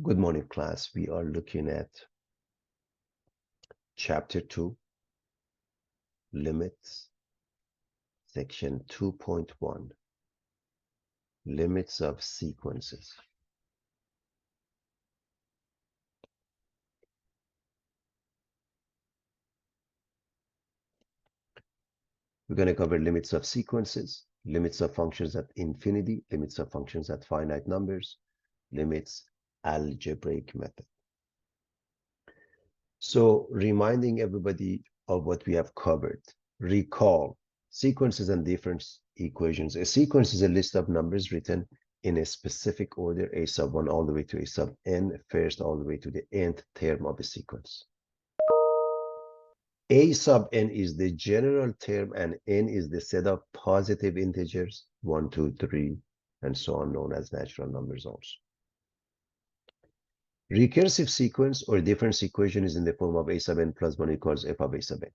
Good morning, class. We are looking at Chapter 2, Limits, Section 2.1, Limits of Sequences. We're going to cover limits of sequences, limits of functions at infinity, limits of functions at finite numbers, limits algebraic method. So reminding everybody of what we have covered, recall sequences and difference equations. A sequence is a list of numbers written in a specific order, a sub 1 all the way to a sub n, first all the way to the nth term of a sequence. A sub n is the general term and n is the set of positive integers, 1, 2, 3, and so on, known as natural numbers also. Recursive sequence or difference equation is in the form of a sub n plus 1 equals f of a sub n.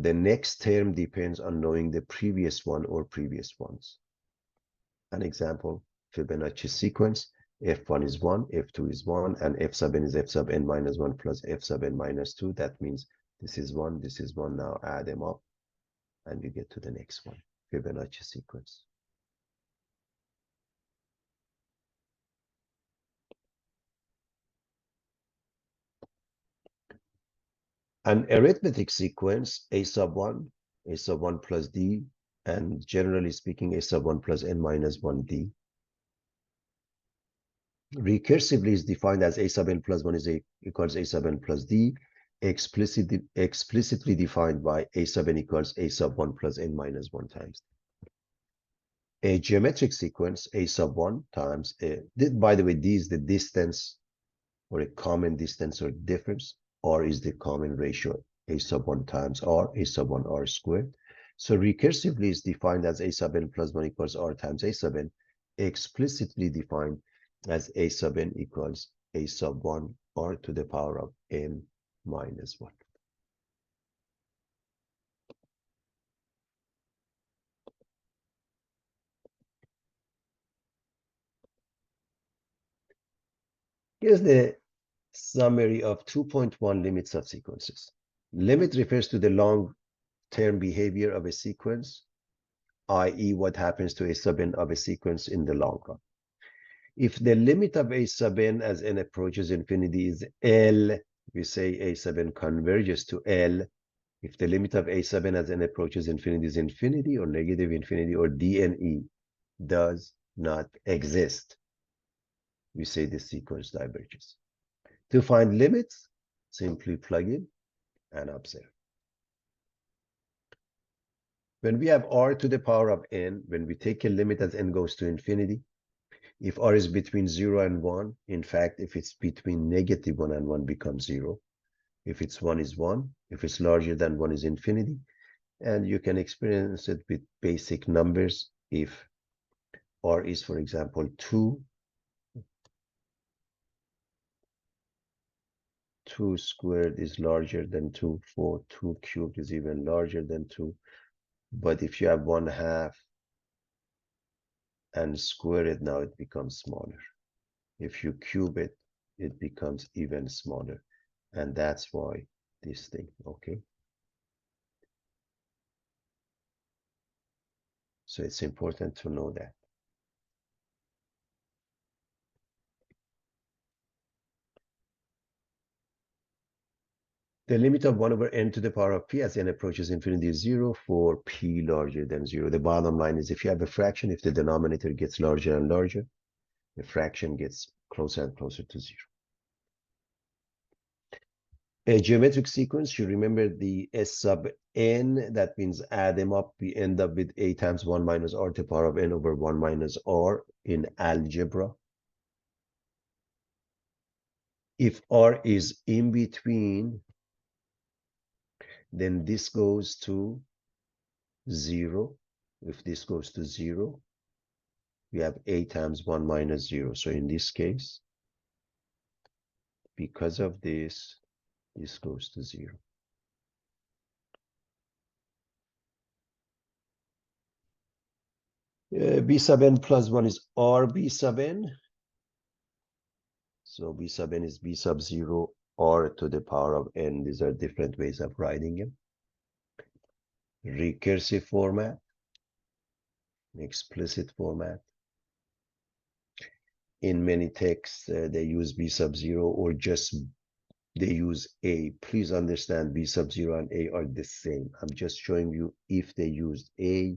The next term depends on knowing the previous one or previous ones. An example, Fibonacci sequence, f1 is 1, f2 is 1, and f sub n is f sub n minus 1 plus f sub n minus 2. That means this is 1, this is 1. Now add them up, and you get to the next one, Fibonacci sequence. An arithmetic sequence, a sub 1 plus d, and generally speaking, a sub 1 plus n minus 1d. Recursively is defined as a sub n plus 1 is equals a sub n plus d, explicitly defined by a sub n equals a sub 1 plus n minus 1 times. A geometric sequence, a sub 1 times, by the way, d is the distance or a common distance or difference, r is the common ratio, a sub 1 times r, a sub 1 r squared. So recursively is defined as a sub n plus 1 equals r times a sub n, explicitly defined as a sub n equals a sub 1 r to the power of n minus 1. Here's the summary of 2.1 limits of sequences. Limit refers to the long-term behavior of a sequence, i.e. what happens to a sub n of a sequence in the long run. If the limit of a sub n as n approaches infinity is L, we say a sub n converges to L. If the limit of a sub n as n approaches infinity is infinity or negative infinity or DNE does not exist, we say the sequence diverges. To find limits, simply plug in and observe. When we have r to the power of n, when we take a limit as n goes to infinity, if r is between 0 and 1, in fact, if it's between negative 1 and 1 becomes 0. If it's 1 is 1, if it's larger than 1 is infinity. And you can experience it with basic numbers. If r is, for example, 2, 2 squared is larger than 2, 4, 2 cubed is even larger than 2. But if you have 1/2 and square it, now it becomes smaller. If you cube it, it becomes even smaller. And that's why this thing, okay? So it's important to know that. The limit of 1 over n to the power of p as n approaches infinity is 0 for p larger than 0. The bottom line is if you have a fraction, if the denominator gets larger and larger, the fraction gets closer and closer to 0. A geometric sequence, you remember the s sub n, that means add them up, we end up with a times 1 minus r to the power of n over 1 minus r in algebra. If r is in between, then this goes to 0. If this goes to 0, we have a times 1 minus 0. So in this case, because of this, this goes to 0. B sub n plus 1 is r b sub n. So b sub n is b sub 0 r to the power of n. These are different ways of writing it. Recursive format, explicit format. In many texts, they use b sub 0 or just they use a. Please understand b sub 0 and a are the same. I'm just showing you if they used a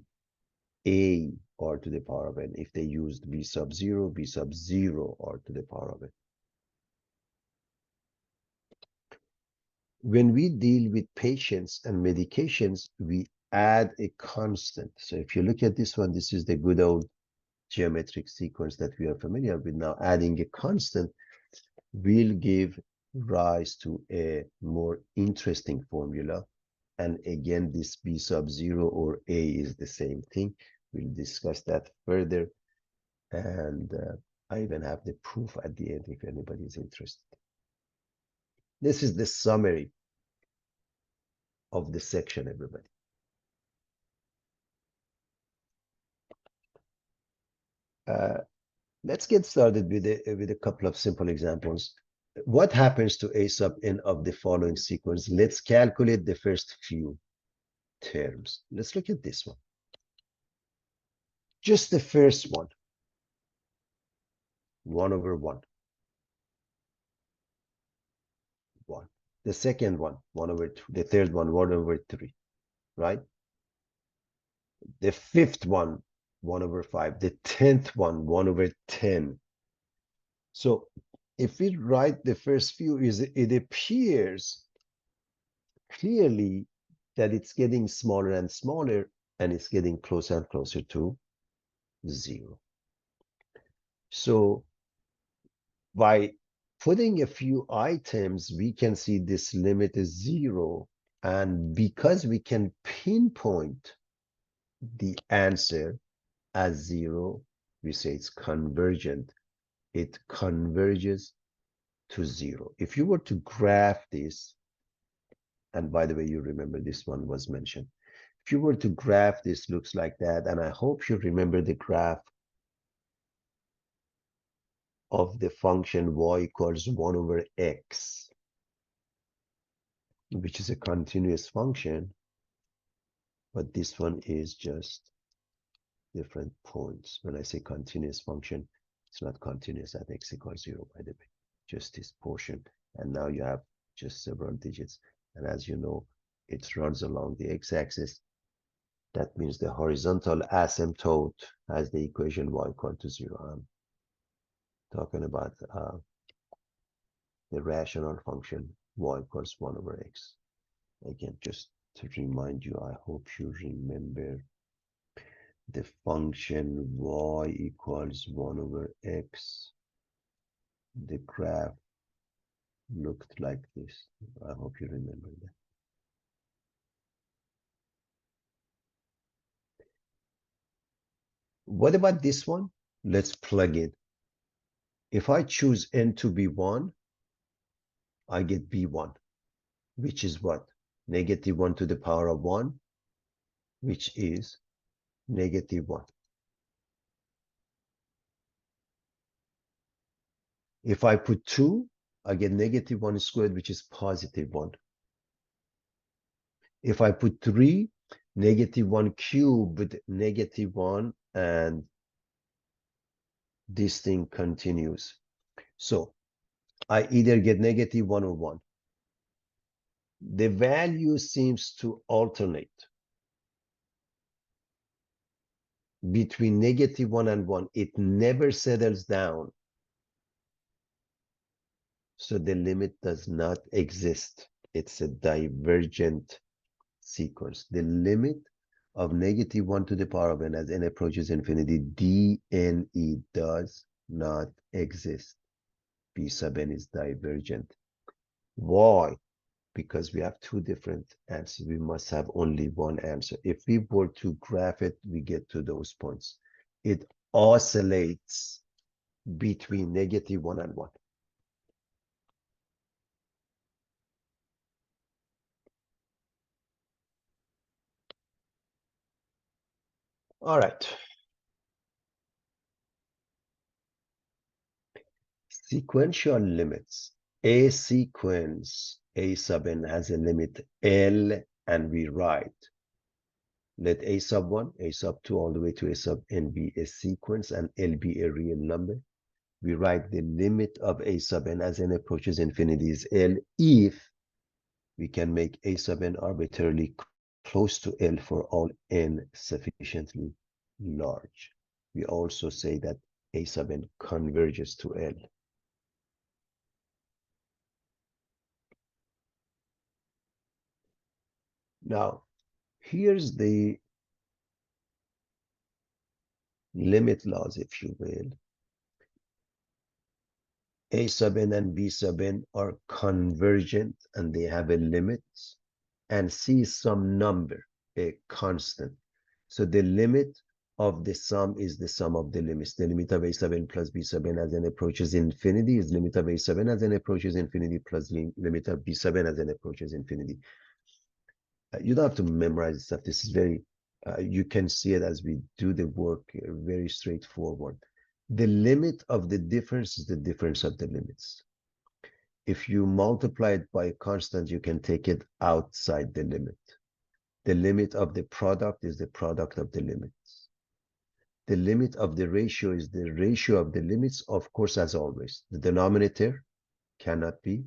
r to the power of n. If they used b sub 0, b sub 0 r to the power of n. When we deal with patients and medications, we add a constant. So if you look at this one, this is the good old geometric sequence that we are familiar with. Now adding a constant will give rise to a more interesting formula. And again, this b sub 0 or a is the same thing. We'll discuss that further. And I even have the proof at the end if anybody is interested. This is the summary of the section, everybody. Let's get started with a couple of simple examples. What happens to a sub n of the following sequence? Let's calculate the first few terms. Let's look at this one. Just the first one, 1 over 1. 1. The second one, 1 over 2. The third one, 1 over 3, right? The fifth one, 1 over 5. The 10th one, 1 over 10. So if we write the first few, it appears clearly that it's getting smaller and smaller, and it's getting closer and closer to 0. So by putting a few items, we can see this limit is 0. And because we can pinpoint the answer as 0, we say it's convergent. It converges to 0. If you were to graph this, and by the way, you remember this one was mentioned. If you were to graph this, looks like that, and I hope you remember the graph of the function y equals 1 over x, which is a continuous function, but this one is just different points. When I say continuous function, it's not continuous at x equals 0, by the way, just this portion. And now you have just several digits. And as you know, it runs along the x-axis. That means the horizontal asymptote has the equation y equal to 0. I'm talking about the rational function y equals 1 over x. Again, just to remind you, I hope you remember the function y equals 1 over x. The graph looked like this. I hope you remember that. What about this one? Let's plug it. If I choose n to be 1, I get b1, which is what? Negative 1 to the power of 1, which is negative 1. If I put 2, I get negative 1 squared, which is positive 1. If I put 3, negative 1 cubed, negative 1, and this thing continues. So I either get negative 1 or 1. The value seems to alternate between negative 1 and 1. It never settles down. So the limit does not exist. It's a divergent sequence. The limit of negative 1 to the power of n as n approaches infinity, dne, does not exist. B sub n is divergent. Why? Because we have two different answers. We must have only one answer. If we were to graph it, we get to those points. It oscillates between negative 1 and 1. All right. Sequential limits. A sequence, A sub n has a limit L, and we write, let A sub 1, A sub 2, all the way to A sub n be a sequence and L be a real number. We write the limit of A sub n as n approaches infinity is L if we can make A sub n arbitrarily close to L for all n sufficiently large. We also say that A sub n converges to L. Now, here's the limit laws, if you will. A sub n and B sub n are convergent and they have a limit, and C is some number, a constant. So the limit of the sum is the sum of the limits. The limit of A sub n plus B sub n as n approaches infinity is limit of A sub n as n approaches infinity plus limit of B sub n as n approaches infinity. You don't have to memorize stuff. This is very, you can see it as we do the work, very straightforward. The limit of the difference is the difference of the limits. If you multiply it by a constant, you can take it outside the limit. The limit of the product is the product of the limits. The limit of the ratio is the ratio of the limits, of course, as always. The denominator cannot be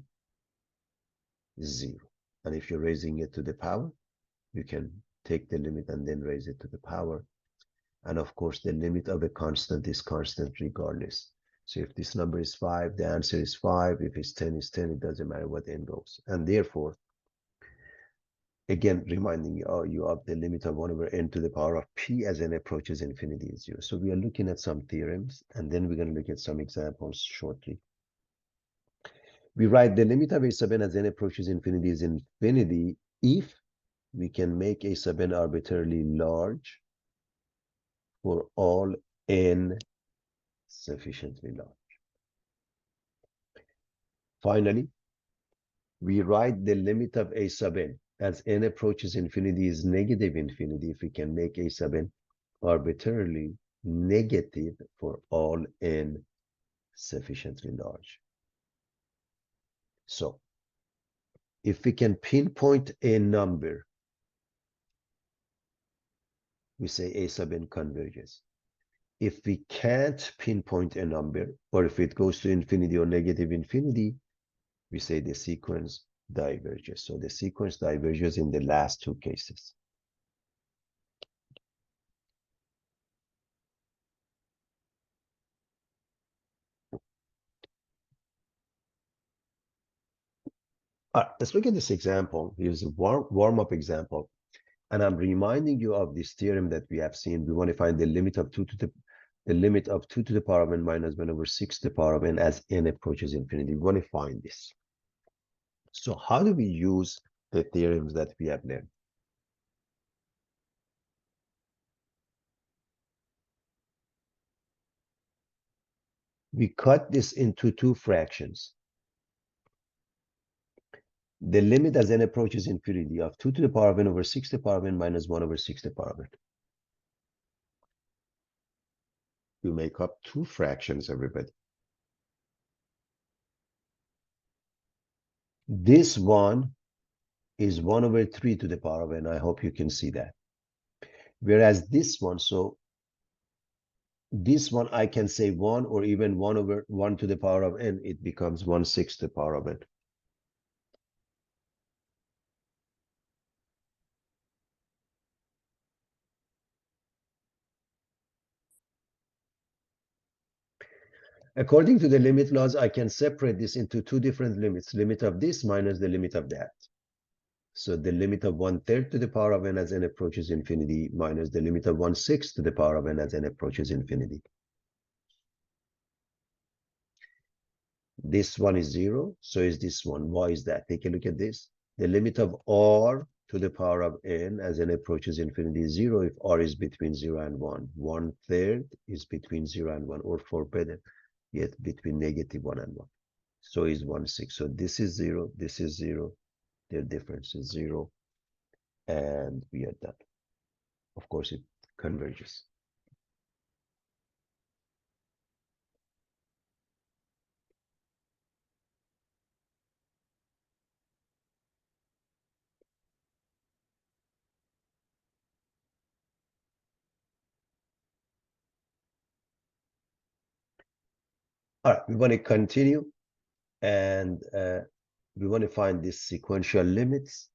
0. And if you're raising it to the power, you can take the limit and then raise it to the power. And of course, the limit of a constant is constant regardless. So if this number is 5, the answer is 5. If it's 10, it's 10. It doesn't matter what n goes. And therefore, again, reminding you of the limit of 1 over n to the power of p as n approaches infinity is 0. So we are looking at some theorems, and then we're going to look at some examples shortly. We write the limit of a sub n as n approaches infinity is infinity if we can make a sub n arbitrarily large for all n sufficiently large. Finally, we write the limit of a sub n as n approaches infinity is negative infinity if we can make a sub n arbitrarily negative for all n sufficiently large. So, if we can pinpoint a number, we say a sub n converges. If we can't pinpoint a number, or if it goes to infinity or negative infinity, we say the sequence diverges. So the sequence diverges in the last two cases. All right, let's look at this example. Here's a warm-up example. And I'm reminding you of this theorem that we have seen. We want to find the limit of 2 to the power of n minus 1 over 6 to the power of n as n approaches infinity. We want to find this. So how do we use the theorems that we have learned? We cut this into two fractions. The limit as n approaches infinity of 2 to the power of n over 6 to the power of n minus 1 over 6 to the power of n. We make up two fractions, everybody. This one is 1 over 3 to the power of n. I hope you can see that. Whereas this one, so this one I can say 1 or even 1 over 1 to the power of n, it becomes 1/6 to the power of n. According to the limit laws, I can separate this into two different limits, limit of this minus the limit of that. So the limit of 1/3 to the power of n as n approaches infinity minus the limit of 1/6 to the power of n as n approaches infinity. This one is 0, so is this one. Why is that? Take a look at this. The limit of r to the power of n as n approaches infinity is 0 if r is between 0 and 1. 1/3 is between 0 and 1, or forbidden, yet between -1 and 1. So is 1/6. So this is 0, this is 0. Their difference is 0. And we are done. Of course, it converges. All right, we want to continue, and we want to find these sequential limits.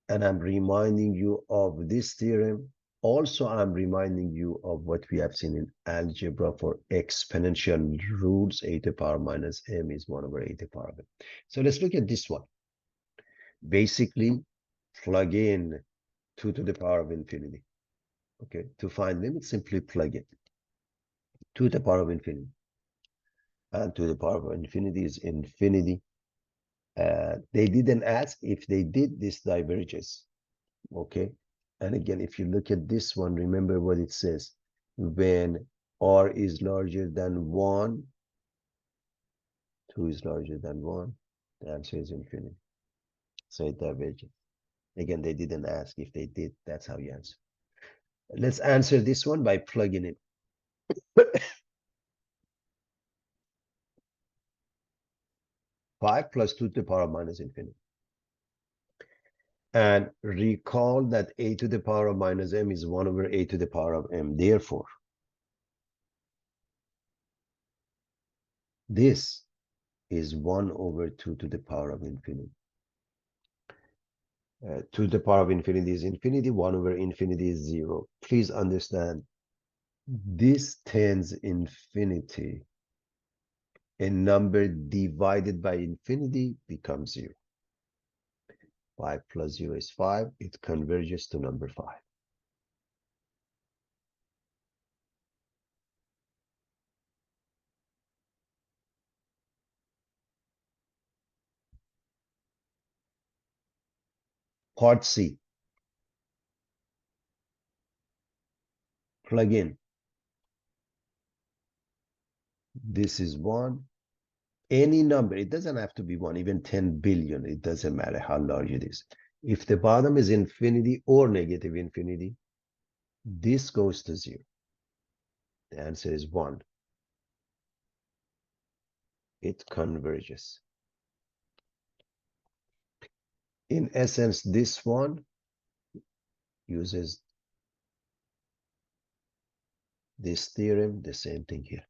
And I'm reminding you of this theorem. Also, I'm reminding you of what we have seen in algebra for exponential rules. A to the power minus m is 1 over a to the power of m. So let's look at this one. Basically, plug in 2 to the power of infinity. Okay, to find limits, simply plug it. 2 to the power of infinity. And 2 to the power of infinity is infinity. They didn't ask. If they did, this diverges. Okay, and again, if you look at this one, remember what it says. When r is larger than 1, 2 is larger than 1, the answer is infinity. So it diverges. Again, they didn't ask. If they did, that's how you answer. Let's answer this one by plugging in. 5 plus 2 to the power of minus infinity. And recall that a to the power of minus m is 1 over a to the power of m. Therefore, this is 1 over 2 to the power of infinity. 2 to the power of infinity is infinity. 1 over infinity is 0. Please understand, this tends infinity. A number divided by infinity becomes 0. 5 plus 0 is 5. It converges to number 5. Part C. Plug in. This is 1. Any number, it doesn't have to be 1, even 10 billion, it doesn't matter how large it is. If the bottom is infinity or negative infinity, this goes to 0. The answer is 1. It converges. In essence, this one uses this theorem, the same thing here.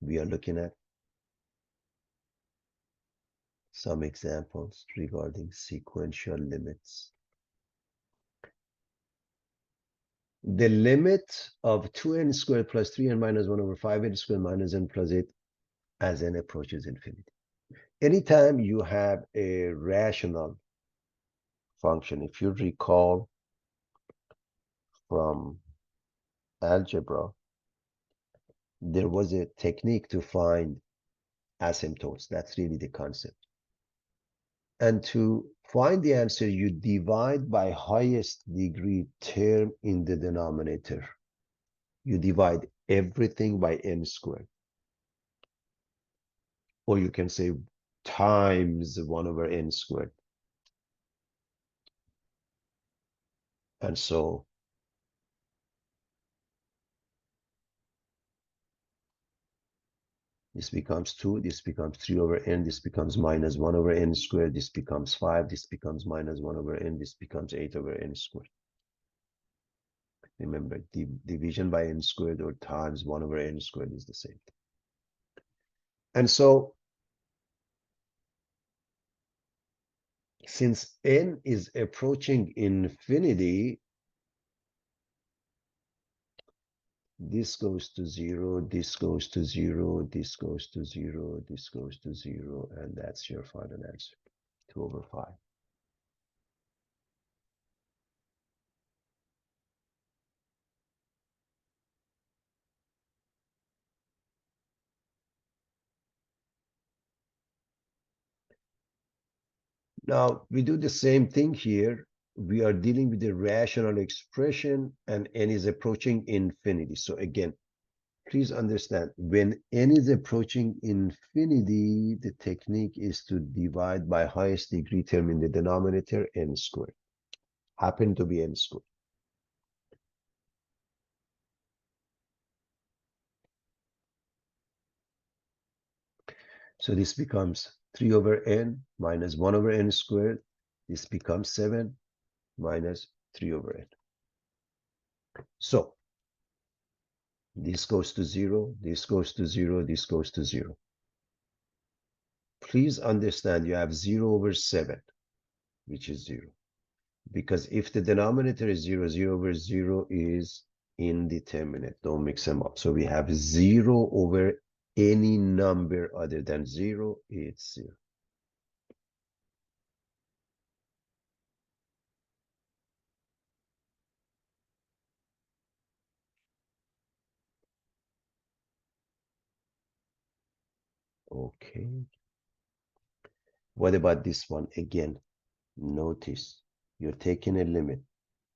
We are looking at some examples regarding sequential limits. The limit of 2n squared plus 3n minus 1 over 5n squared minus n plus 8 as n approaches infinity. Anytime you have a rational function, if you recall from algebra, there was a technique to find asymptotes. That's really the concept. And to find the answer, you divide by highest degree term in the denominator. You divide everything by n squared. Or you can say times 1 over n squared. And so this becomes 2, this becomes 3 over n, this becomes minus 1 over n squared, this becomes 5, this becomes minus 1 over n, this becomes 8 over n squared. Remember, division by n squared or times 1 over n squared is the same thing. And so, since n is approaching infinity, this goes to 0, this goes to 0, this goes to 0, this goes to 0, and that's your final answer, 2 over 5. Now, we do the same thing here. We are dealing with a rational expression, and n is approaching infinity. So again, please understand, when n is approaching infinity, the technique is to divide by highest degree term in the denominator, n squared. Happen to be n squared. So this becomes 3 over n minus 1 over n squared. This becomes 7 minus 3 over n. So this goes to 0, this goes to 0, this goes to 0. Please understand you have 0 over 7, which is 0. Because if the denominator is 0, 0 over 0 is indeterminate. Don't mix them up. So we have 0 over any number other than 0, it's 0. Okay. What about this one? Again, notice you're taking a limit.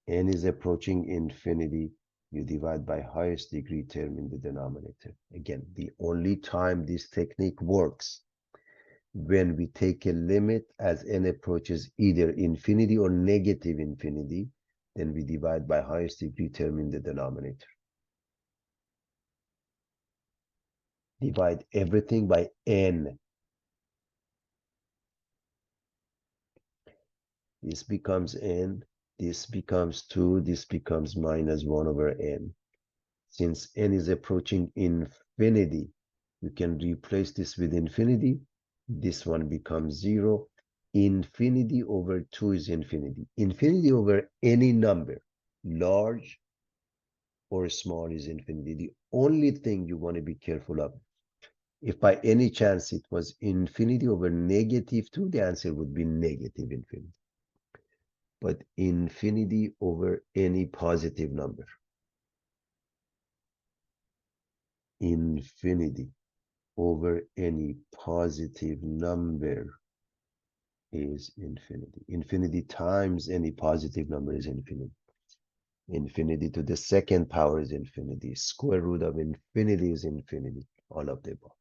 N is approaching infinity. You divide by highest degree term in the denominator. Again, the only time this technique works when we take a limit as n approaches either infinity or negative infinity, then we divide by highest degree term in the denominator. Divide everything by n. This becomes n, this becomes 2, this becomes minus 1 over n. Since n is approaching infinity, you can replace this with infinity. This one becomes 0. Infinity over 2 is infinity. Infinity over any number, large or small, is infinity. The only thing you want to be careful of, if by any chance it was infinity over negative 2, the answer would be negative infinity. But infinity over any positive number. Infinity over any positive number is infinity. Infinity times any positive number is infinity. Infinity to the second power is infinity. Square root of infinity is infinity. All of the above.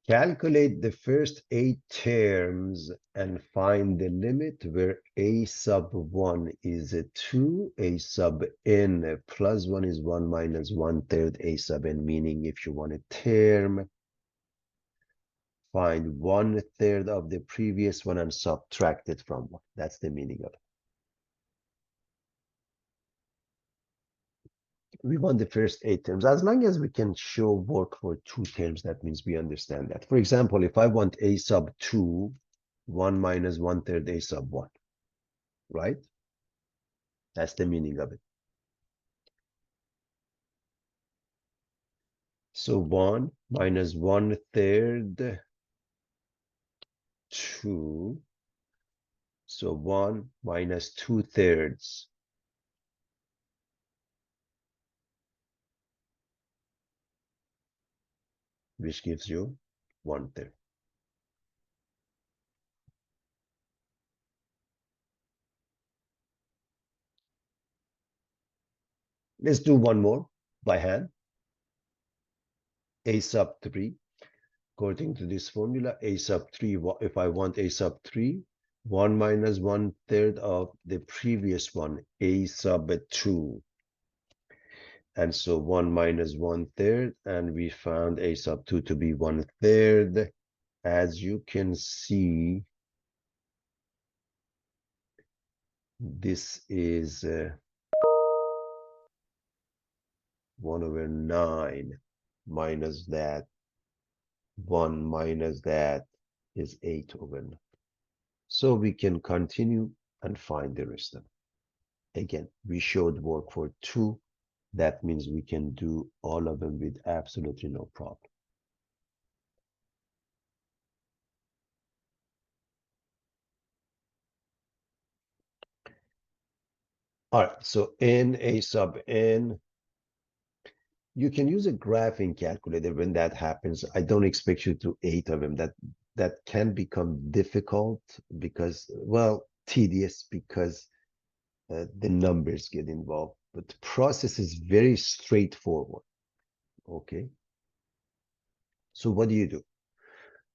Calculate the first 8 terms and find the limit where a sub 1 is a 2, a sub n plus 1 is 1 minus 1/3 a sub n, meaning if you want a term, find 1/3 of the previous one and subtract it from 1. That's the meaning of it. We want the first 8 terms. As long as we can show work for 2 terms, that means we understand that. For example, if I want a sub 2, 1 minus 1/3 a sub 1, right? That's the meaning of it. So 1 minus 1/3, 2. So 1 minus 2/3. Which gives you 1/3. Let's do one more by hand. A sub 3. According to this formula, a sub 3, if I want a sub 3, 1 minus 1/3 of the previous one, a sub 2. And so 1 minus 1/3, and we found a sub 2 to be 1/3. As you can see, this is 1 over 9 minus that. 1 minus that is 8 over 9. So we can continue and find the rest of it. Again, we showed work for 2. That means we can do all of them with absolutely no problem. All right, so n a sub n, you can use a graphing calculator when that happens. I don't expect you to do 8 of them. That can become difficult because, well, tedious because the numbers get involved. But the process is very straightforward. Okay. So what do?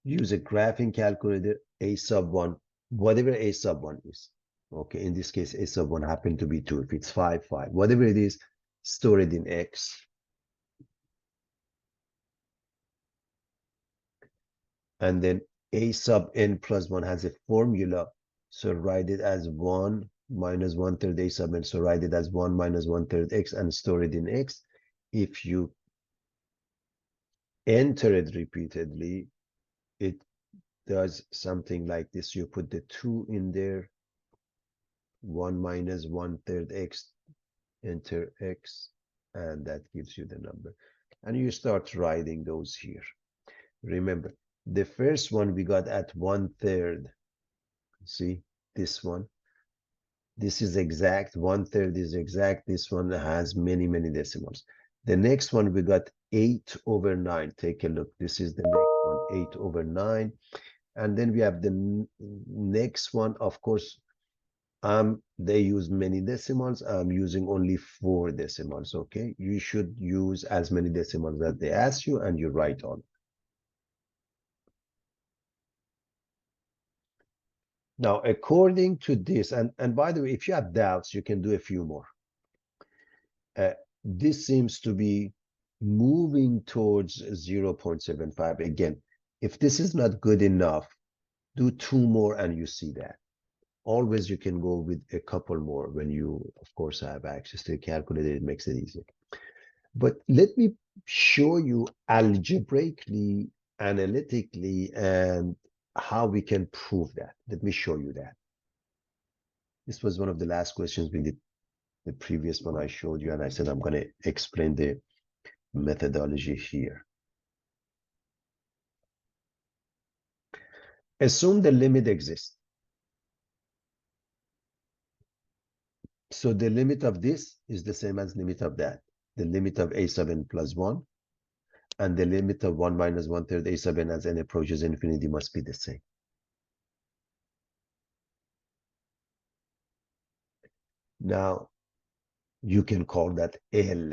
Use a graphing calculator, a sub 1, whatever a sub 1 is. Okay, in this case, a sub 1 happened to be 2. If it's 5, 5. Whatever it is, store it in X. And then a sub n plus 1 has a formula. So write it as 1 minus 1/3 a sub n. So write it as 1 minus 1/3 x and store it in X. If you enter it repeatedly, it does something like this. You put the 2 in there, 1 minus 1/3 x, enter x, and that gives you the number. And you start writing those here. Remember, the first one we got at 1/3. See, this one. This is exact. 1/3 is exact. This one has many, many decimals. The next one we got 8/9. Take a look. This is the next one, 8/9. And then we have the next one. Of course, they use many decimals. I'm using only 4 decimals. Okay, you should use as many decimals that they ask you, and you write on. Now, according to this, and by the way, if you have doubts, you can do a few more. This seems to be moving towards 0.75. Again, if this is not good enough, do 2 more and you see that. Always you can go with a couple more when you, of course, have access to a calculator. It makes it easier. But let me show you algebraically, analytically, and how we can prove that. Let me show you that. This was one of the last questions we did, the previous one I showed you, and I said I'm going to explain the methodology here. Assume the limit exists. So the limit of this is the same as limit of that. The limit of a sub n plus 1 and the limit of 1 minus 1/3 a sub n as n approaches infinity must be the same. Now, you can call that L.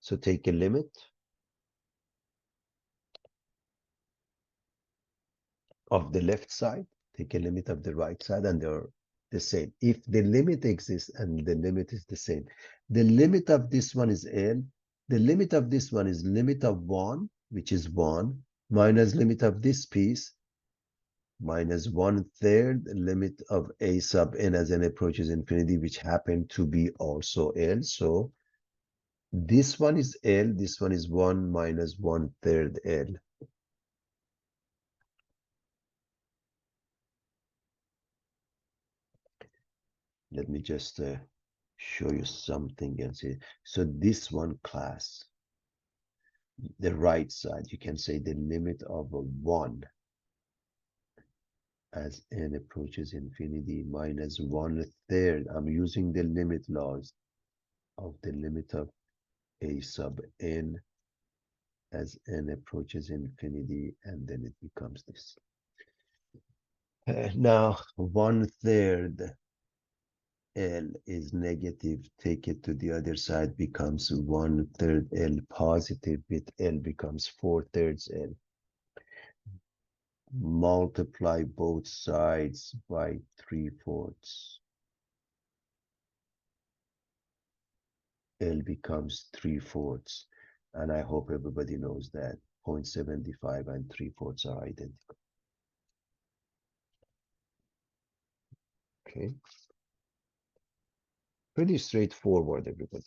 So take a limit of the left side, take a limit of the right side, and they're the same. If the limit exists and the limit is the same, the limit of this one is L, the limit of this one is limit of 1, which is 1, minus limit of this piece, minus 1/3 limit of a sub n as n approaches infinity, which happen to be also L. So this one is L, this one is 1 minus 1/3 L. Let me just show you something else here. So this one class, the right side, you can say the limit of a 1 as n approaches infinity minus 1/3. I'm using the limit laws of the limit of a sub n as n approaches infinity, and then it becomes this. Now, 1/3 L is negative. Take it to the other side, becomes 1/3 L positive, with L becomes 4/3 L. Multiply both sides by 3/4. L becomes 3/4. And I hope everybody knows that 0.75 and 3/4 are identical. Okay. Pretty straightforward, everybody.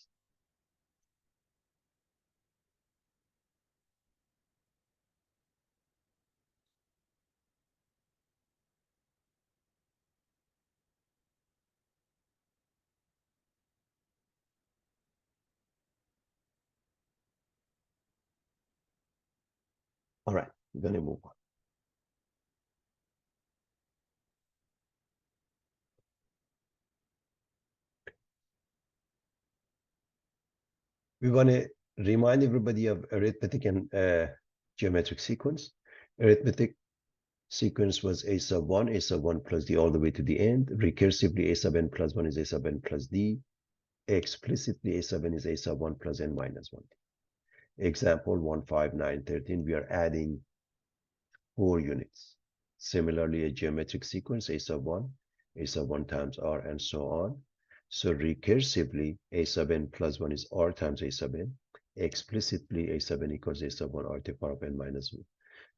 All right, we're going to move on. We want to remind everybody of arithmetic and geometric sequence. Arithmetic sequence was a sub 1, a sub 1 plus d all the way to the end. Recursively, a sub n plus 1 is a sub n plus d. Explicitly, a sub n is a sub 1 plus n minus 1. Example 1, 5, 9, 13. We are adding 4 units. Similarly, a geometric sequence, a sub 1, a sub 1 times r, and so on. So recursively, a sub n plus 1 is r times a sub n. Explicitly, a sub n equals a sub 1 r to the power of n minus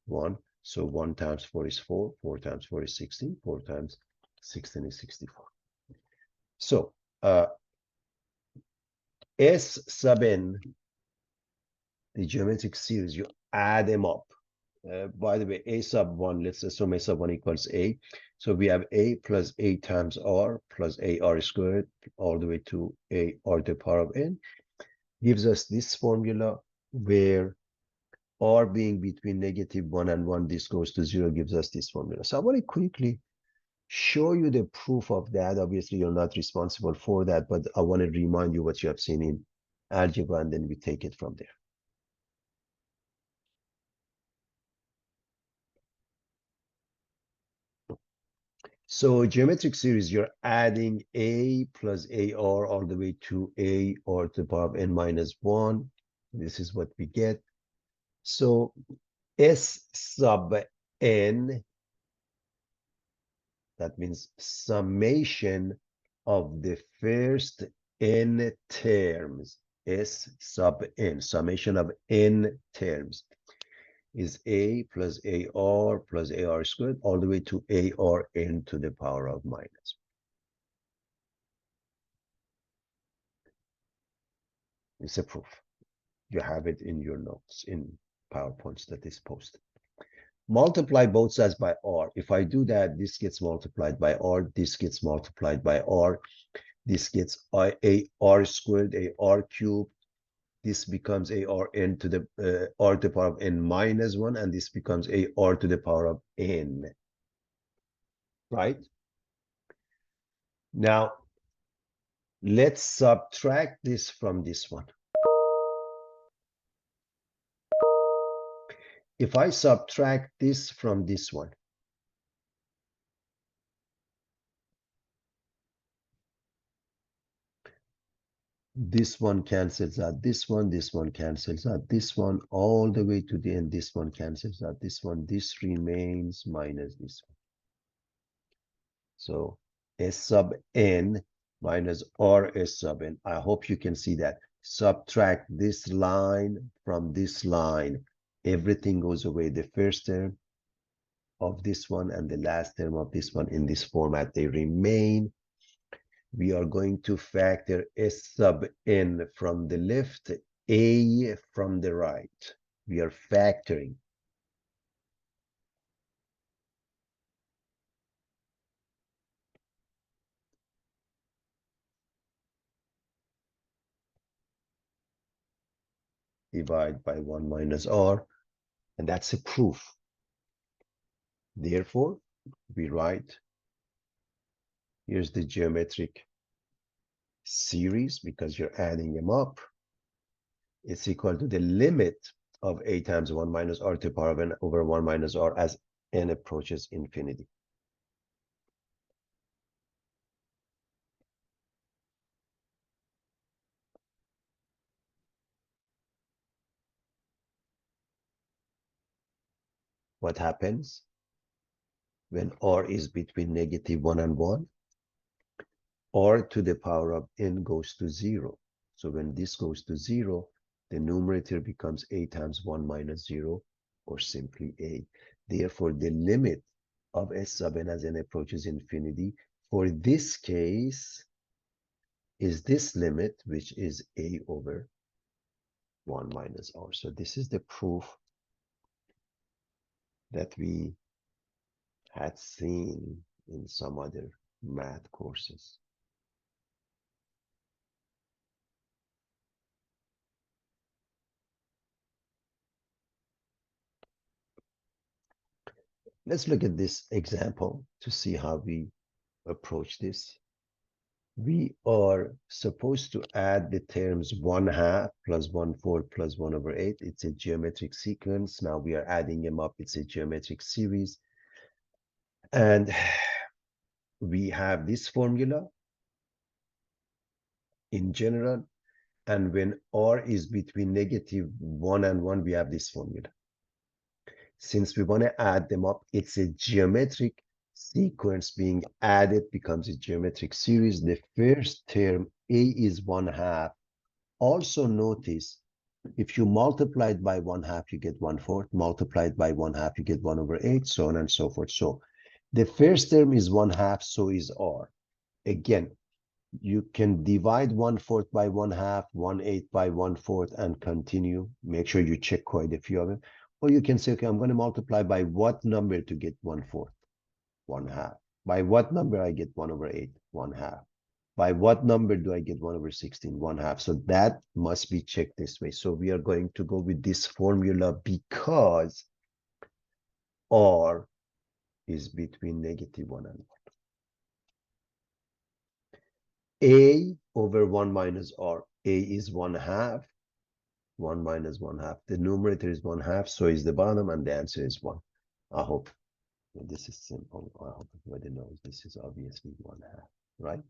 1. So 1 times 4 is 4, 4 times 4 is 16, 4 times 16 is 64. So S sub n, the geometric series, you add them up. By the way, a sub 1, let's assume a sub 1 equals a. So we have a plus a times r plus a r squared all the way to a r to the power of n, gives us this formula where r being between -1 and 1, this goes to 0, gives us this formula. So I want to quickly show you the proof of that. Obviously, you're not responsible for that, but I want to remind you what you have seen in algebra, and then we take it from there. So geometric series, you're adding a plus ar all the way to a or to the power of n minus 1. This is what we get. So S sub n, that means summation of the first n terms. S sub n, summation of n terms, is a plus ar plus ar squared all the way to ar n to the power of minus. It's a proof. You have it in your notes in PowerPoints that is posted. Multiply both sides by r. If I do that, this gets multiplied by r, this gets multiplied by r, this gets a r squared, a r cubed, this becomes a r n to the r to the power of n minus 1, and this becomes a r to the power of n, right? Now, let's subtract this from this one. If I subtract this from this one, this one cancels out this one cancels out this one, all the way to the end, this one cancels out this one, this remains minus this one. So S sub n minus r S sub n. I hope you can see that. Subtract this line from this line. Everything goes away. The first term of this one and the last term of this one in this format, they remain. We are going to factor S sub n from the left, a from the right. We are factoring. Divide by 1 minus r, and that's a proof. Therefore, we write, here's the geometric series, because you're adding them up. It's equal to the limit of a times 1 minus r to the power of n over 1 minus r as n approaches infinity. What happens when r is between -1 and 1? R to the power of n goes to 0. So when this goes to 0, the numerator becomes a times 1 minus 0, or simply a. Therefore, the limit of S sub n as n approaches infinity for this case is this limit, which is a over 1 minus r. So this is the proof that we had seen in some other math courses. Let's look at this example to see how we approach this. We are supposed to add the terms 1/2 plus 1/4 plus 1 over 8. It's a geometric sequence. Now we are adding them up. It's a geometric series. And we have this formula in general. And when r is between -1 and 1, we have this formula. Since we want to add them up, it's a geometric sequence being added, becomes a geometric series. The first term, a is 1/2. Also notice, if you multiply it by 1/2, you get 1/4. Multiply it by 1/2, you get 1/8, so on and so forth. So the first term is 1/2, so is r. Again, you can divide 1/4 by 1/2, 1/8 by 1/4, and continue. Make sure you check quite a few of them. Or you can say, okay, I'm going to multiply by what number to get 1/4? 1/2. By what number I get 1/8? 1/2. By what number do I get 1/16? 1/2. So that must be checked this way. So we are going to go with this formula because r is between -1 and 1. A over 1 minus r. A is 1/2. 1 minus 1/2. The numerator is 1/2, so is the bottom, and the answer is 1. I hope this is simple. I hope everybody knows this is obviously 1/2, right?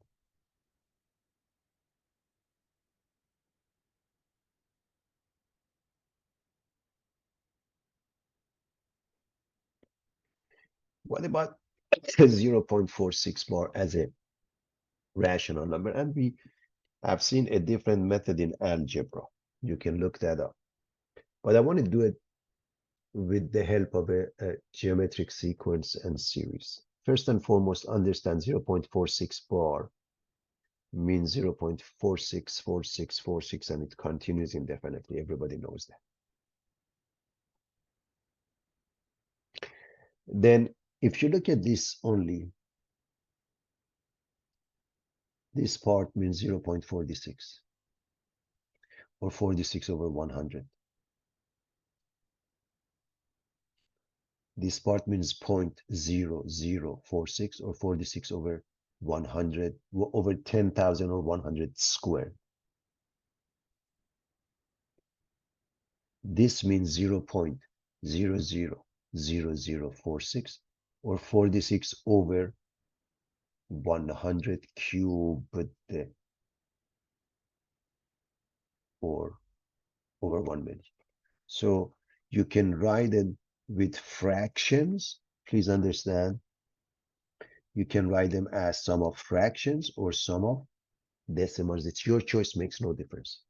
What about 0.46 bar as a rational number? And we have seen a different method in algebra. You can look that up. But I want to do it with the help of a geometric sequence and series. First and foremost, understand 0.46 bar means 0.464646, and it continues indefinitely. Everybody knows that. Then if you look at this only, this part means 0.46 or 46 over 100. This part means 0.0046 or 46 over 100, over 10,000 or 100 squared. This means 0.000046 or 46 over 100 cubed or over 1 million. So you can write it with fractions. Please understand, you can write them as sum of fractions or sum of decimals. It's your choice, makes no difference.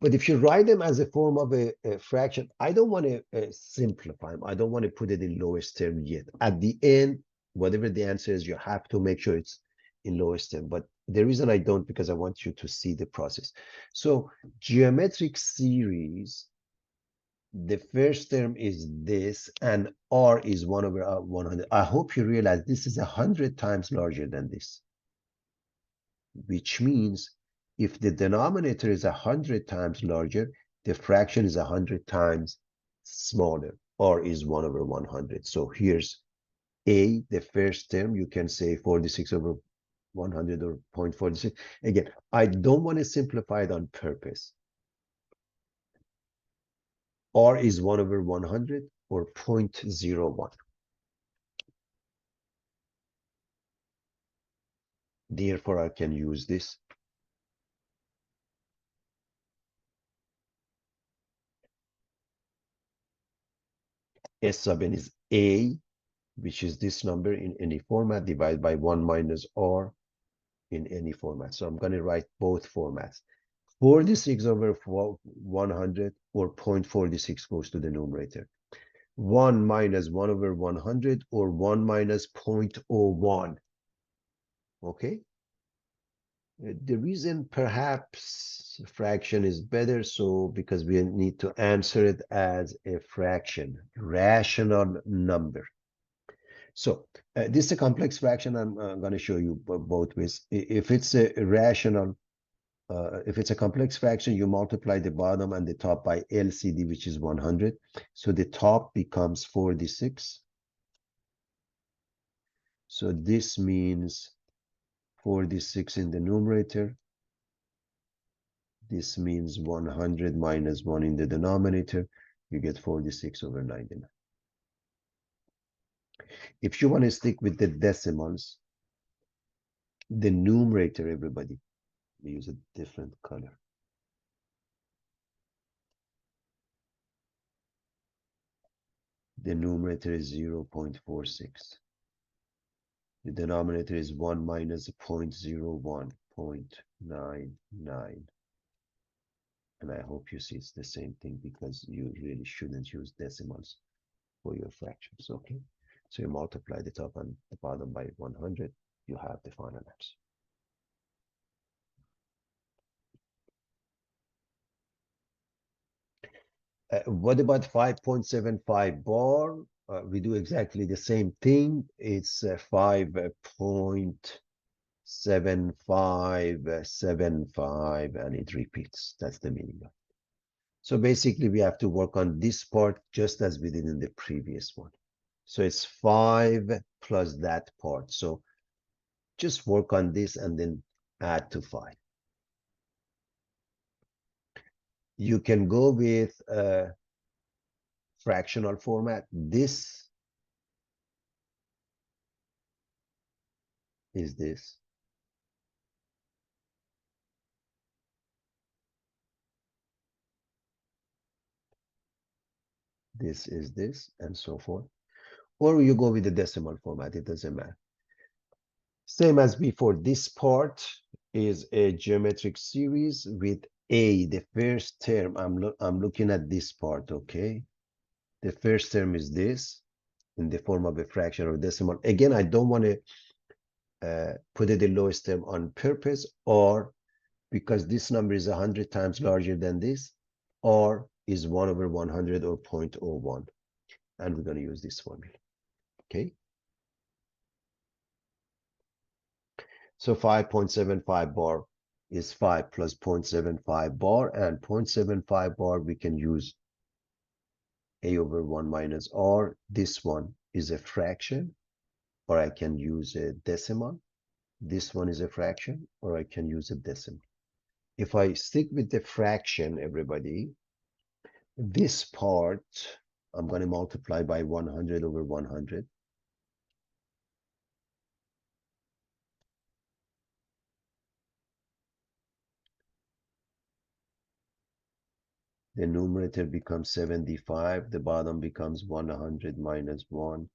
But if you write them as a form of a fraction, I don't want to simplify them. I don't want to put it in lowest term yet. At the end, whatever the answer is, you have to make sure it's in lowest term. But the reason I don't, because I want you to see the process. So geometric series, the first term is this, and r is 1 over 100. I hope you realize this is 100 times larger than this, which means if the denominator is 100 times larger, the fraction is 100 times smaller, or is 1 over 100. So here's a, the first term. You can say 46 over 100 or 0.46. Again, I don't want to simplify it on purpose. R is 1 over 100 or 0.01. Therefore, I can use this. S sub n is a, which is this number in any format, divided by 1 minus r in any format. So I'm going to write both formats. 46 over 100 or 0.46 goes to the numerator. 1 minus 1 over 100 or 1 minus 0.01. Okay? The reason perhaps fraction is better, so because we need to answer it as a fraction, rational number. So this is a complex fraction. I'm going to show you both ways. If it's a rational, if it's a complex fraction, you multiply the bottom and the top by LCD, which is 100. So the top becomes 46. So this means 46 in the numerator. This means 100 minus 1 in the denominator. You get 46 over 99. If you want to stick with the decimals, the numerator, everybody, we use a different color. The numerator is 0.46. The denominator is 1 minus 0.01, 0.99. And I hope you see it's the same thing because you really shouldn't use decimals for your fractions, okay? So you multiply the top and the bottom by 100, you have the final answer. What about 5.75 bar? We do exactly the same thing. It's 5.7575, and it repeats. That's the meaning of it. So basically, we have to work on this part just as we did in the previous one. So it's 5 plus that part. So just work on this and then add to 5. You can go with fractional format. This is this. This is this, and so forth. Or you go with the decimal format, it doesn't matter. Same as before, this part is a geometric series with A, the first term. I'm looking at this part, okay? The first term is this in the form of a fraction or decimal. Again, I don't want to put it the lowest term on purpose, or because this number is 100 times larger than this, or is 1 over 100 or 0.01. And we're going to use this formula, okay? So 5.75 bar is 5 plus 0.75 bar, and 0.75 bar we can use a over 1 minus r. This one is a fraction, or I can use a decimal. This one is a fraction, or I can use a decimal. If I stick with the fraction, everybody, this part, I'm going to multiply by 100 over 100. The numerator becomes 75. The bottom becomes 100 minus 1,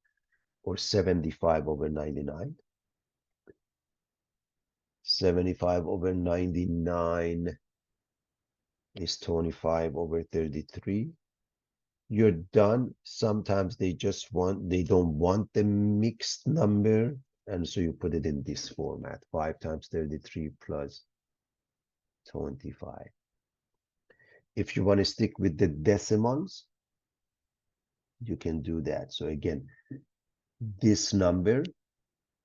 or 75 over 99. 75 over 99 is 25 over 33. You're done. Sometimes they don't want the mixed number, and so you put it in this format. 5 times 33 plus 25. If you want to stick with the decimals, you can do that. So again, this number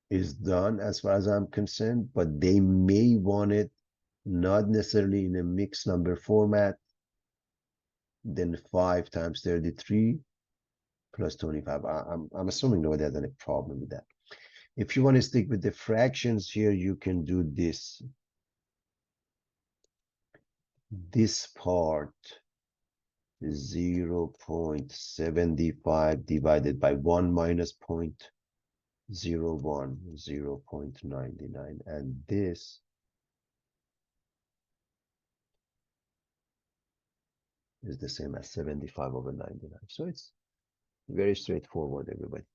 is done as far as I'm concerned, but they may want it not necessarily in a mixed number format. Then 5 times 33 plus 25. I'm assuming nobody has any problem with that. If you want to stick with the fractions here, you can do this. This part is 0.75 divided by 1 minus 0.01, 0.99, and this is the same as 75 over 99. So it's very straightforward, everybody.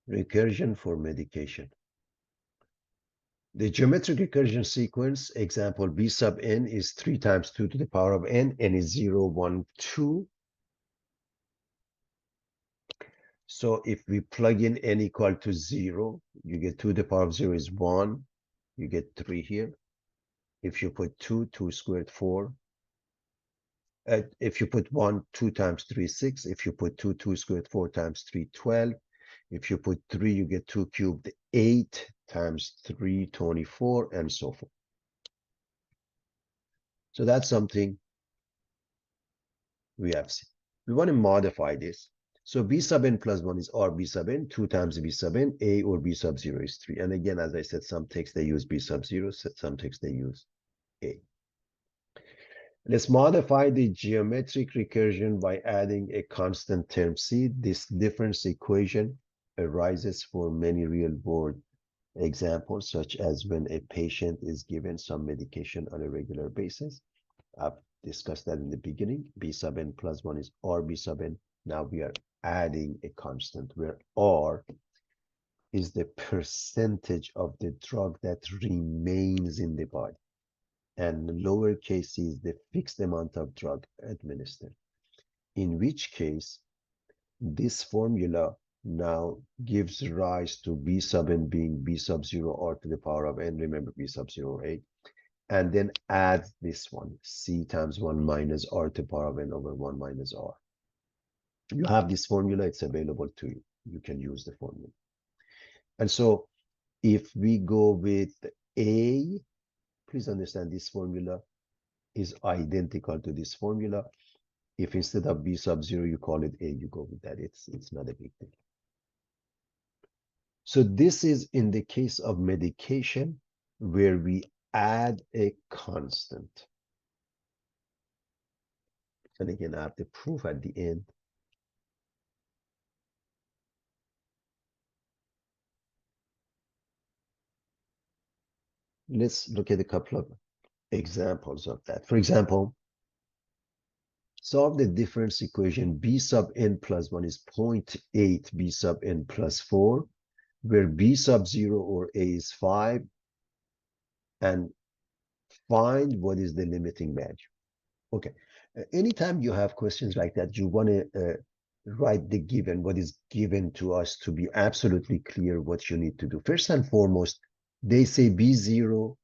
Recursion for medication. The geometric recursion sequence, example B sub n, is 3 times 2 to the power of n is 0, 1, 2. So if we plug in n equal to 0, you get 2 to the power of 0 is 1. You get 3 here. If you put 2, 2 squared, 4. If you put 1, 2 times 3, 6. If you put 2, 2 squared, 4 times 3, 12. If you put 3, you get 2 cubed, 8 times 3, 24, and so forth. So that's something we have seen. We want to modify this. So B sub n plus 1 is R B sub n, 2 times B sub n, A or B sub 0 is 3. And again, as I said, some texts they use B sub 0, some texts they use A. Let's modify the geometric recursion by adding a constant term C. This difference equation arises for many real-world examples, such as when a patient is given some medication on a regular basis. I've discussed that in the beginning. B sub n plus 1 is R B sub n. Now we are adding a constant where R is the percentage of the drug that remains in the body, and lowercase c is the fixed amount of drug administered. In which case, this formula now gives rise to B sub n being B sub 0 R to the power of n. Remember, B sub 0 A. And then add this one, C times 1 minus R to the power of n over 1 minus R. You have this formula, it's available to you. You can use the formula. And so if we go with A, please understand this formula is identical to this formula. If instead of B sub 0, you call it A, you go with that. It's not a big deal. So this is in the case of medication where we add a constant. And again, I have the proof at the end. Let's look at a couple of examples of that. For example, solve the difference equation B sub n plus 1 is 0.8 B sub n plus 4, where B sub 0 or A is 5, and find what is the limiting value. Okay, anytime you have questions like that, you want to write the given, what is given to us, to be absolutely clear what you need to do. First and foremost, they say B0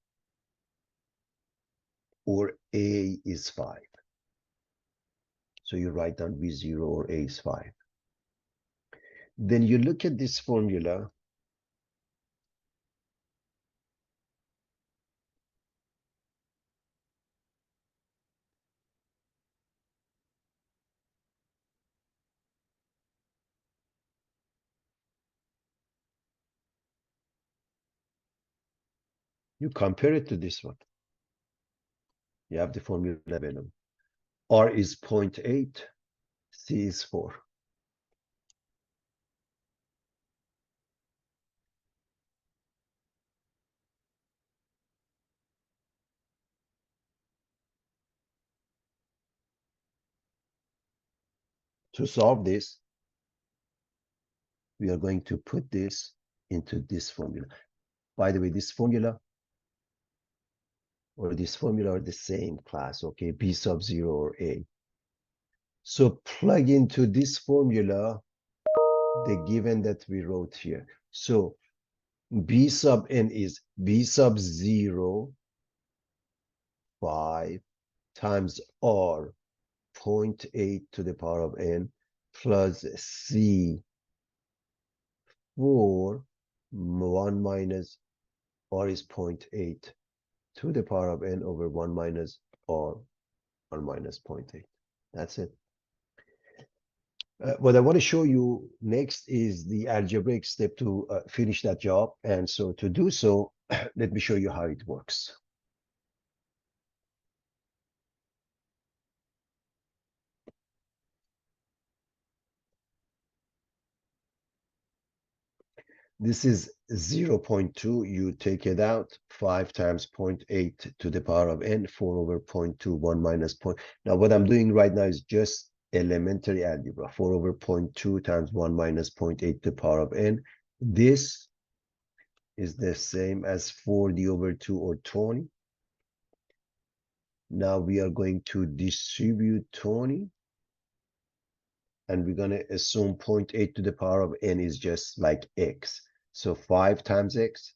or A is 5. So you write down B0 or A is 5. Then you look at this formula. You compare it to this one. You have the formula available. R is 0.8, C is 4. To solve this, we are going to put this into this formula. By the way, this formula or this formula are the same class, okay? B sub 0 or A. So plug into this formula the given that we wrote here. So B sub n is B sub 0, 5 times R, 0.8 to the power of n, plus C, 4, 1 minus R is 0.8 to the power of n over 1 minus R, 1 minus 0.8. That's it. What I want to show you next is the algebraic step to finish that job. And so to do so, let me show you how it works. This is 0.2. You take it out. 5 times 0.8 to the power of n, 4 over 0.2, 1 minus point. Now, what I'm doing right now is just elementary algebra. 4 over 0.2 times 1 minus 0.8 to the power of n. This is the same as 4d over 2 or 20. Now we are going to distribute 20. And we're going to assume 0.8 to the power of n is just like x. So 5 times x,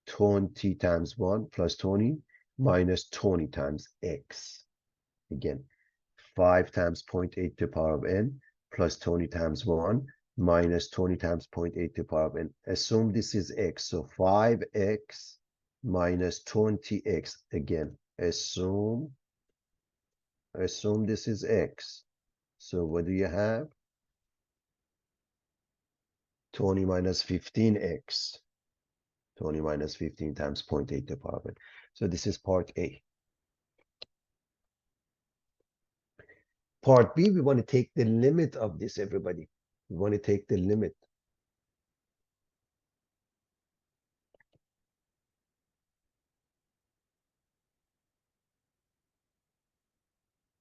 20 times 1 plus 20 minus 20 times x. Again, 5 times 0.8 to the power of n plus 20 times 1 minus 20 times 0.8 to the power of n. Assume this is x. So 5x minus 20x. Again, assume this is x. So what do you have? 20 minus 15x. 20 minus 15 times 0.8 to the power of n. So this is part A. Part B, we want to take the limit of this, everybody. We want to take the limit.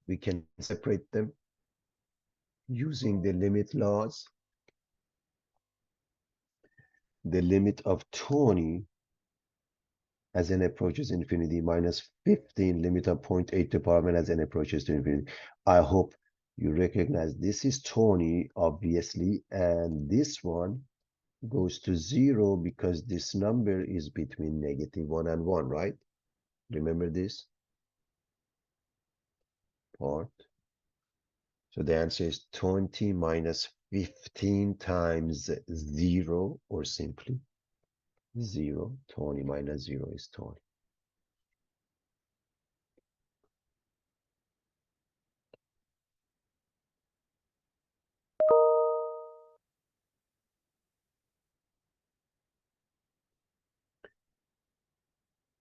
We can separate them using the limit laws. The limit of 20 as n approaches infinity minus 15 limit of 0.8 to the power of n as n approaches to infinity. I hope you recognize this is 20, obviously, and this one goes to 0 because this number is between -1 and 1, right? Remember this part? So the answer is 20 minus 15 times 0, or simply 0. 20 minus 0 is 20.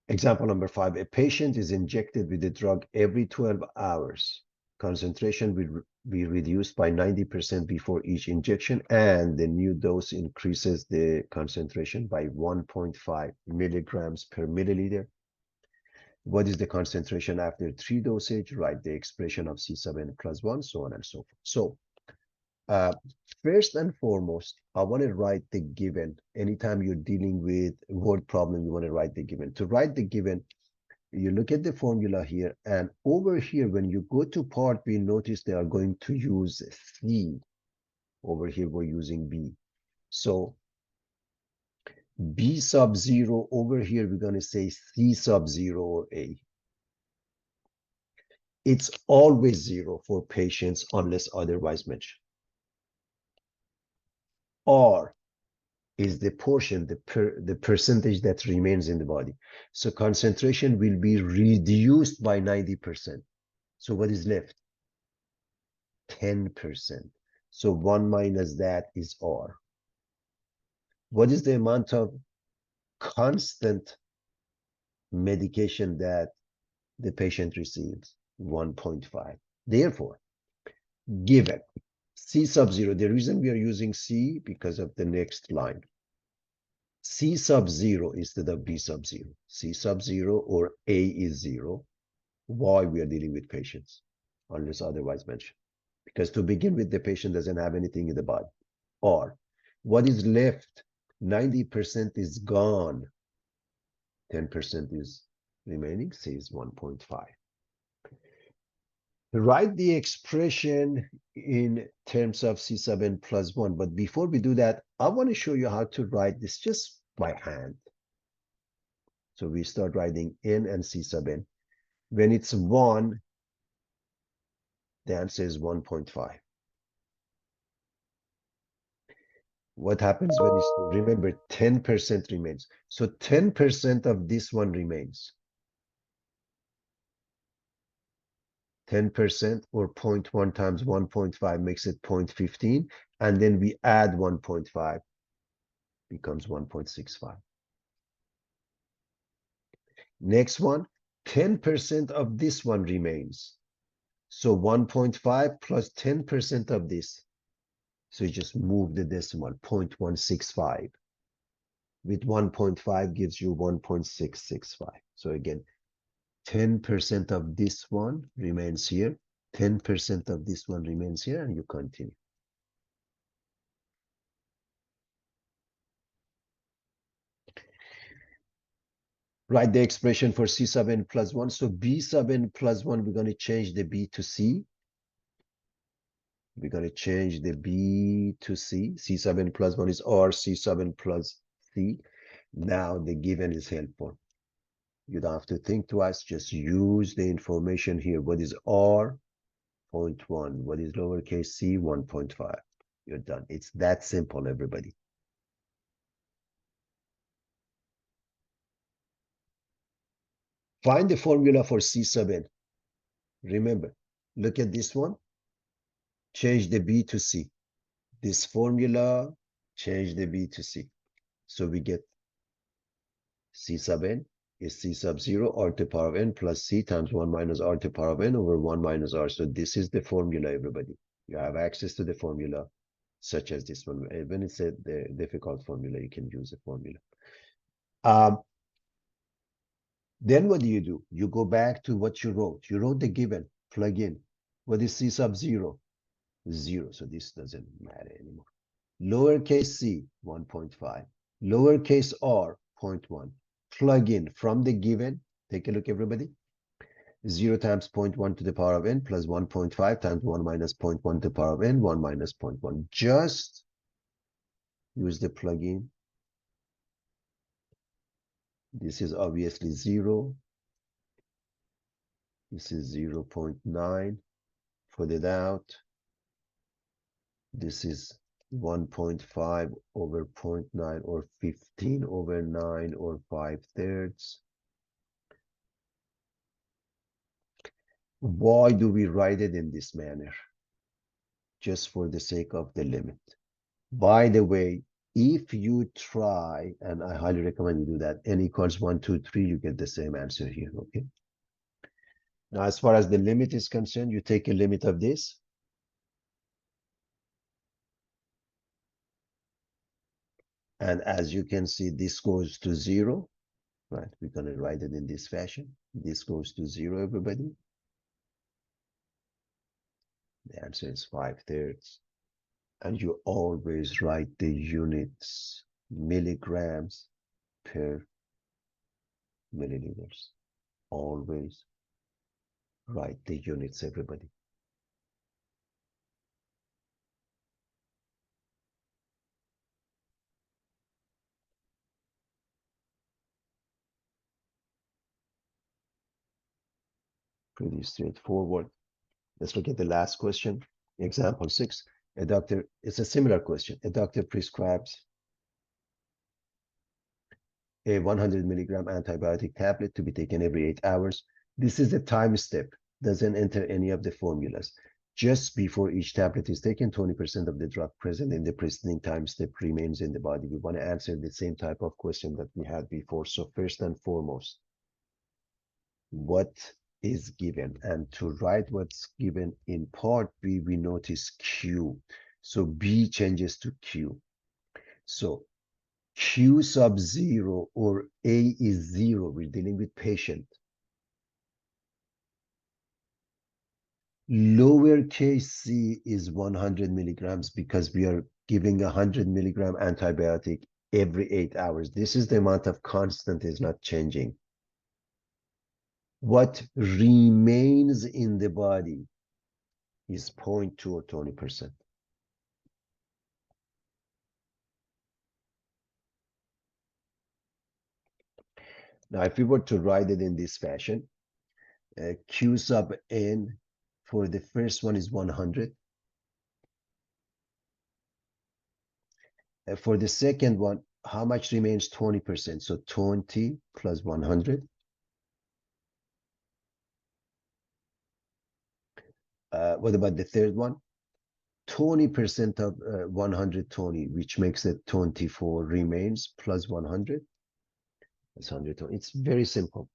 Example number 5, a patient is injected with the drug every 12 hours. Concentration will be reduced by 90% before each injection, and the new dose increases the concentration by 1.5 milligrams per milliliter. What is the concentration after 3 dosage? Write the expression of C sub n plus 1, so on and so forth. So, first and foremost, I want to write the given. Anytime you're dealing with word problem, you want to write the given. To write the given, you look at the formula here, and over here, when you go to part B, notice they are going to use C. Over here, we're using B. So B sub 0, over here, we're going to say C sub 0 or A. It's always 0 for patients unless otherwise mentioned. R is the portion, the percentage that remains in the body. So concentration will be reduced by 90%. So what is left? 10%. So 1 minus that is R. What is the amount of constant medication that the patient receives? 1.5. Therefore, given C sub 0, the reason we are using C because of the next line. C sub 0 instead of B sub 0. C sub 0 or A is 0. Why we are dealing with patients, unless otherwise mentioned. Because to begin with, the patient doesn't have anything in the body. Or what is left? 90% is gone. 10% is remaining, C is 1.5. Write the expression in terms of C sub n plus 1. But before we do that, I want to show you how to write this just by hand. So we start writing n and C sub n. When it's 1, the answer is 1.5. What happens when it's, remember, 10% remains. So 10% of this one remains. 10% or 0.1 times 1.5 makes it 0.15. And then we add 1.5, becomes 1.65. Next one, 10% of this one remains. So 1.5 plus 10% of this. So you just move the decimal, 0.165. With 1.5 gives you 1.665. So again, 10% of this one remains here. 10% of this one remains here, and you continue. Write the expression for C sub n plus 1. So B sub n plus 1, we're going to change the B to C. We're going to change the B to C. C sub n plus 1 is R, C sub n plus C. Now the given is helpful. You don't have to think twice. Just use the information here. What is R? 0.1. What is lowercase c? 1.5. You're done. It's that simple, everybody. Find the formula for C sub n. Remember, look at this one. Change the B to C. This formula change the b to c. So we get c sub n is c sub 0 r to the power of n plus c times 1 minus r to the power of n over 1 minus r. So this is the formula, everybody. You have access to the formula such as this one. When it's a the difficult formula, you can use the formula. Then what do? You go back to what you wrote. You wrote the given, plug in. What is c sub 0? 0. So this doesn't matter anymore. Lowercase c, 1.5. Lowercase r, 0.1. Plug in from the given. Take a look, everybody. 0 times 0.1 to the power of n plus 1.5 times 1 minus 0.1 to the power of n, 1 minus 0.1. Just use the plug-in. This is obviously 0. This is 0.9. Put it out. This is 1.5 over 0.9 or 15 over 9 or 5/3. Why do we write it in this manner? Just for the sake of the limit. By the way, if you try, and I highly recommend you do that, n equals 1, 2, 3, you get the same answer here, okay? Now, as far as the limit is concerned, you take a limit of this. And as you can see, this goes to 0, right? We're going to write it in this fashion. This goes to 0, everybody. The answer is 5/3. And you always write the units, milligrams per milliliters. Always write the units, everybody. Pretty straightforward. Let's look at the last question. Example 6. It's a similar question. A doctor prescribes a 100 milligram antibiotic tablet to be taken every 8 hours. This is a time step. Doesn't enter any of the formulas. Just before each tablet is taken, 20% of the drug present in the preceding time step remains in the body. We want to answer the same type of question that we had before. So first and foremost, what is given? And to write what's given in part B, we notice Q. So B changes to Q. So Q sub 0 or A is 0. We're dealing with patient. Lowercase c is 100 milligrams because we are giving 100 milligram antibiotic every 8 hours. This is the amount of constant is not changing. What remains in the body is 0.2 or 20%. Now, if we were to write it in this fashion, Q sub n for the first one is 100. For the second one, how much remains? 20%. So 20 plus 100. What about the third one? 20% of 120, which makes it 24 remains plus 100. That's 120. It's very simple.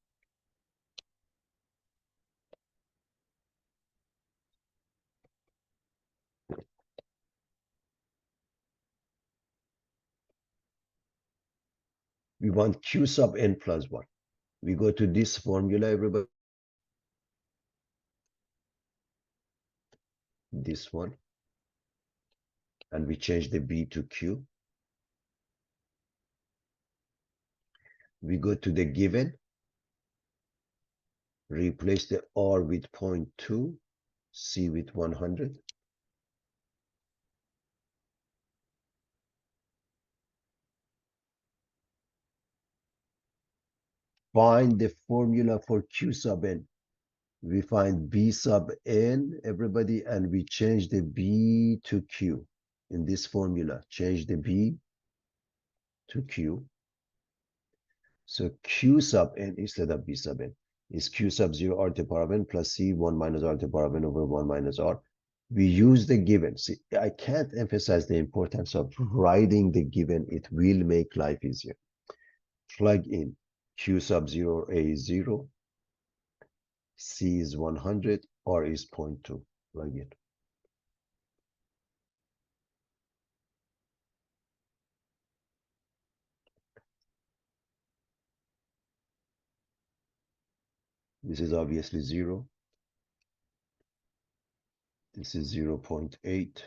We want Q sub n plus 1. We go to this formula, everybody. This one. And we change the B to Q. We go to the given. Replace the R with 0.2. C with 100. Find the formula for Q sub n. We find B sub n, everybody, and we change the B to Q. In this formula, change the B to Q. So Q sub n instead of B sub n is Q sub 0 r to the power of n plus C 1 minus r to the power of n over 1 minus r. We use the given. See, I can't emphasize the importance of writing the given. It will make life easier. Plug in Q sub 0, A is 0, C is 100, R is 0.2. Plug in. This is obviously 0. This is 0.8.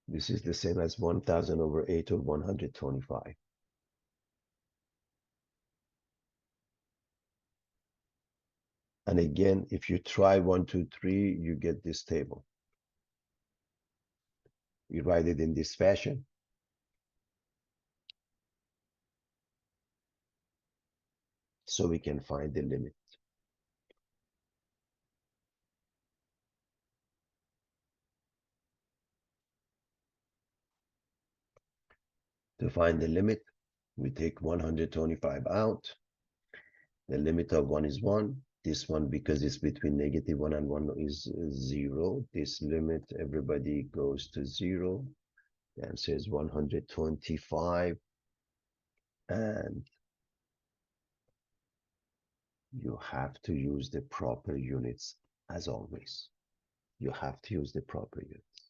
This is the same as 1000 over 8 or 125. And again, if you try 1, 2, 3, you get this table. We write it in this fashion. So we can find the limit. To find the limit, we take 125 out. The limit of 1 is 1. This one, because it's between -1 and 1, is 0. This limit, everybody goes to 0. The answer is 125. And you have to use the proper units as always. You have to use the proper units.